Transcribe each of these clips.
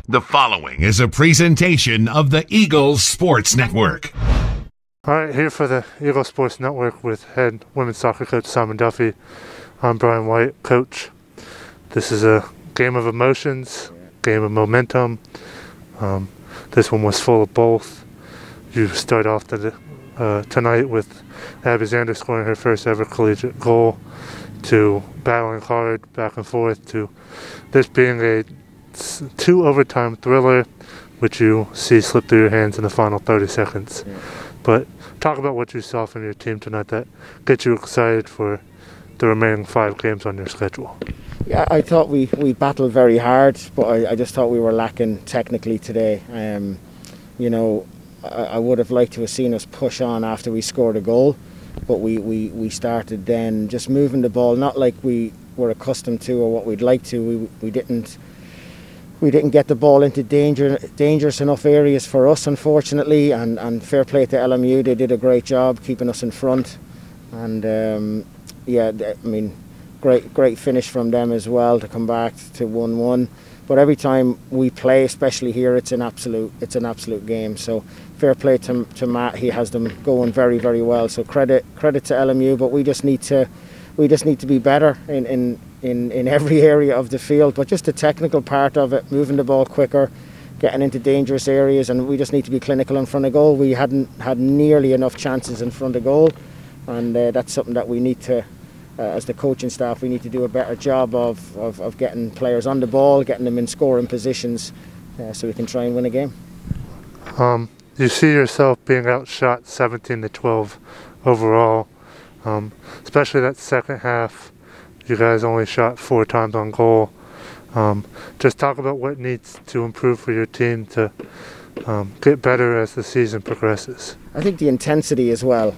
The following is a presentation of the Eagles Sports Network. All right, here for the Eagles Sports Network with head women's soccer coach Simon Duffy. I'm Brian White, coach. This is a game of emotions, game of momentum. This one was full of both. You start off tonight with Abby Zander scoring her first ever collegiate goal, to battling hard back and forth, to this being a 2 overtime thriller, which you see slip through your hands in the final 30 seconds. Yeah. But talk about what you saw from your team tonight that gets you excited for the remaining 5 games on your schedule. Yeah, I thought we battled very hard, but I just thought we were lacking technically today. I would have liked to have seen us push on after we scored a goal, but we started then just moving the ball, not like we were accustomed to or what we'd like to. We didn't get the ball into dangerous enough areas for us, unfortunately, and fair play to LMU. They did a great job keeping us in front, and great finish from them as well to come back to 1-1. But every time we play, especially here, it's an absolute game. So fair play to Matt. He has them going very, very well. So credit to LMU, but we just need to be better in every area of the field. But just the technical part of it, moving the ball quicker, getting into dangerous areas, and we just need to be clinical in front of goal. We hadn't had nearly enough chances in front of goal, and that's something that we need to. As the coaching staff, we need to do a better job of getting players on the ball, getting them in scoring positions, so we can try and win a game. You see yourself being outshot 17-12 overall, especially that second half. You guys only shot 4 times on goal. Just talk about what needs to improve for your team to get better as the season progresses. I think the intensity as well.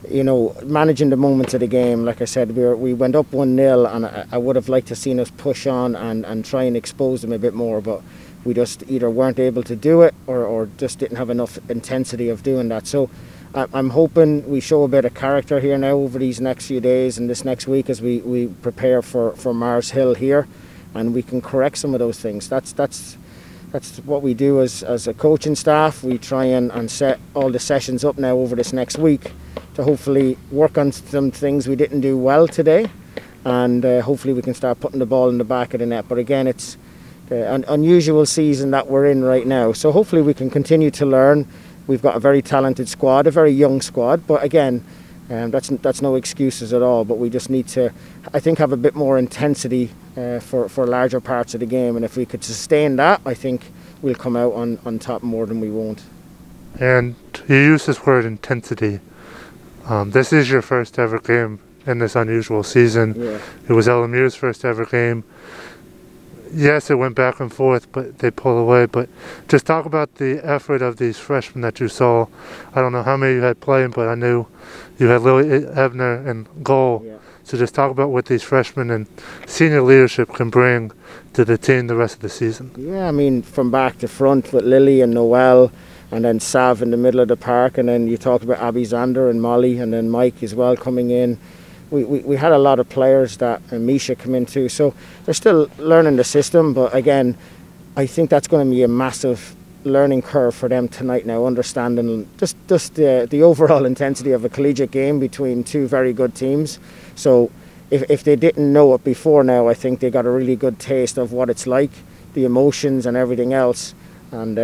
Managing the moments of the game. Like I said, we went up 1-0, and I would have liked to seen us push on and try and expose them a bit more, but we just either weren't able to do it or just didn't have enough intensity of doing that. So I'm hoping we show a bit of character here now over these next few days and this next week as we prepare for Mars Hill here, and we can correct some of those things. That's what we do as a coaching staff. We try and set all the sessions up now over this next week to hopefully work on some things we didn't do well today, and hopefully we can start putting the ball in the back of the net. But again, it's an unusual season that we're in right now, so hopefully we can continue to learn. We've got a very talented squad, a very young squad, but again, that's no excuses at all. But we just need to, I think, have a bit more intensity for larger parts of the game, and if we could sustain that, I think we'll come out on top more than we won't. And you use this word intensity. This is your first ever game in this unusual season. Yeah. It was LMU's first ever game. Yes, it went back and forth, but they pulled away. But just talk about the effort of these freshmen that you saw. I don't know how many you had playing, but I knew you had Lily Ebner in goal. Yeah. So just talk about what these freshmen and senior leadership can bring to the team the rest of the season. Yeah, I mean, from back to front with Lily and Noelle, and then Sav in the middle of the park, and then you talked about Abby Zander and Molly, and then Mike as well coming in. We had a lot of players and Misha come in too, so they're still learning the system, but again, I think that's going to be a massive learning curve for them tonight now, understanding just the overall intensity of a collegiate game between 2 very good teams. So if they didn't know it before now, I think they got a really good taste of what it's like, the emotions and everything else. And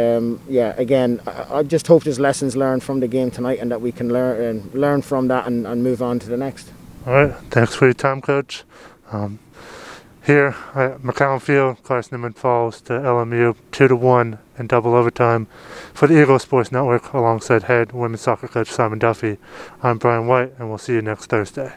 again, I just hope there's lessons learned from the game tonight, and that we can learn from that and move on to the next. All right, thanks for your time, Coach. Here at McCown Field, Carson-Newman falls to LMU 2-1 in double overtime. For the Eagles Sports Network, alongside head women's soccer coach Simon Duffy, I'm Brian White, and we'll see you next Thursday.